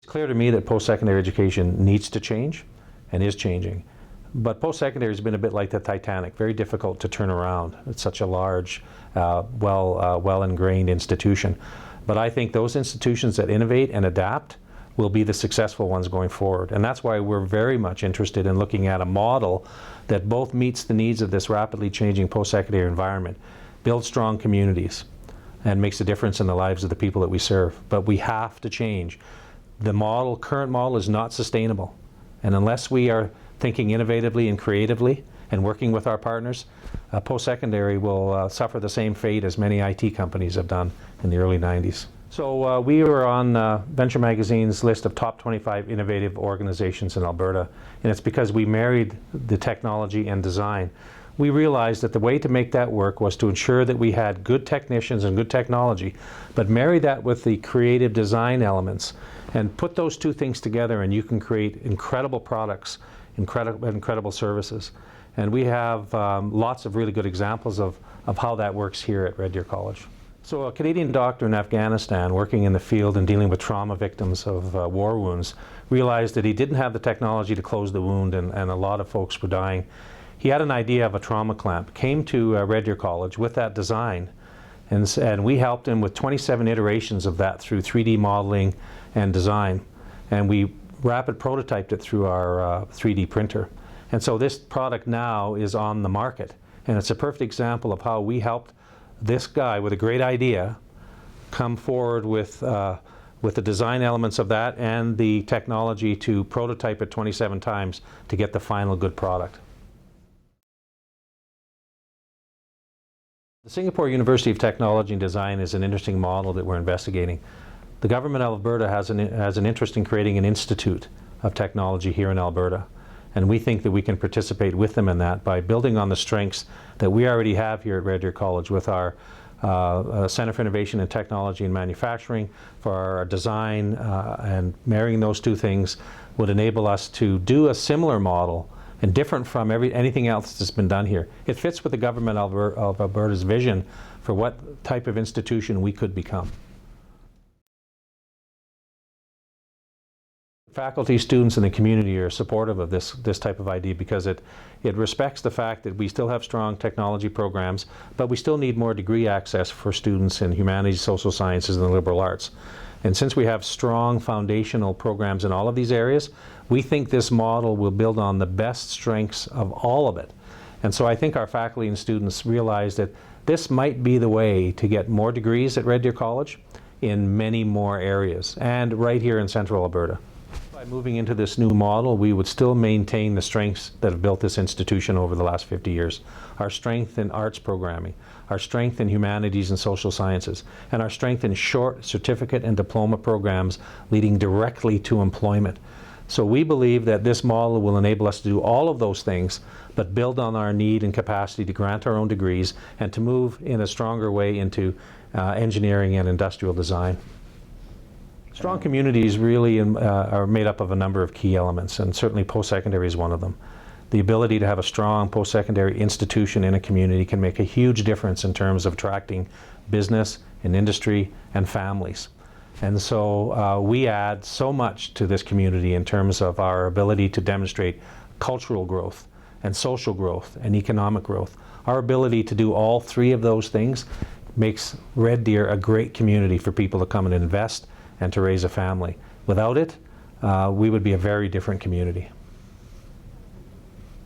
It's clear to me that post-secondary education needs to change and is changing. But post-secondary has been a bit like the Titanic, very difficult to turn around. It's such a large, well-ingrained institution. But I think those institutions that innovate and adapt will be the successful ones going forward. And that's why we're very much interested in looking at a model that both meets the needs of this rapidly changing post-secondary environment, builds strong communities, and makes a difference in the lives of the people that we serve. But we have to change. The model, current model, is not sustainable. And unless we are thinking innovatively and creatively and working with our partners, post-secondary will suffer the same fate as many IT companies have done in the early 90s. So we were on Venture Magazine's list of top 25 innovative organizations in Alberta, and it's because we married the technology and design. We realized that the way to make that work was to ensure that we had good technicians and good technology, but marry that with the creative design elements and put those two things together, and you can create incredible products, incredible services. And we have lots of really good examples of how that works here at Red Deer College. So a Canadian doctor in Afghanistan working in the field and dealing with trauma victims of war wounds realized that he didn't have the technology to close the wound, and a lot of folks were dying. He had an idea of a trauma clamp, came to Red Deer College with that design, and we helped him with 27 iterations of that through 3D modeling and design. And we rapid prototyped it through our 3D printer. And so this product now is on the market. And it's a perfect example of how we helped this guy with a great idea come forward with the design elements of that and the technology to prototype it 27 times to get the final good product. The Singapore University of Technology and Design is an interesting model that we're investigating. The government of Alberta has an interest in creating an institute of technology here in Alberta. And we think that we can participate with them in that by building on the strengths that we already have here at Red Deer College with our Centre for Innovation and Technology and Manufacturing, for our design, and marrying those two things would enable us to do a similar model and different from anything else that's been done here. It fits with the government of Alberta's vision for what type of institution we could become. Faculty, students, and the community are supportive of this type of idea because it respects the fact that we still have strong technology programs, but we still need more degree access for students in humanities, social sciences, and the liberal arts. And since we have strong foundational programs in all of these areas, we think this model will build on the best strengths of all of it. And so I think our faculty and students realize that this might be the way to get more degrees at Red Deer College in many more areas, and right here in central Alberta. By moving into this new model, we would still maintain the strengths that have built this institution over the last 50 years. Our strength in arts programming, our strength in humanities and social sciences, and our strength in short certificate and diploma programs leading directly to employment. So we believe that this model will enable us to do all of those things, but build on our need and capacity to grant our own degrees and to move in a stronger way into engineering and industrial design. Strong communities really are made up of a number of key elements, and certainly post-secondary is one of them. The ability to have a strong post-secondary institution in a community can make a huge difference in terms of attracting business and industry and families. And so we add so much to this community in terms of our ability to demonstrate cultural growth and social growth and economic growth. Our ability to do all three of those things makes Red Deer a great community for people to come and invest and to raise a family. Without it, we would be a very different community.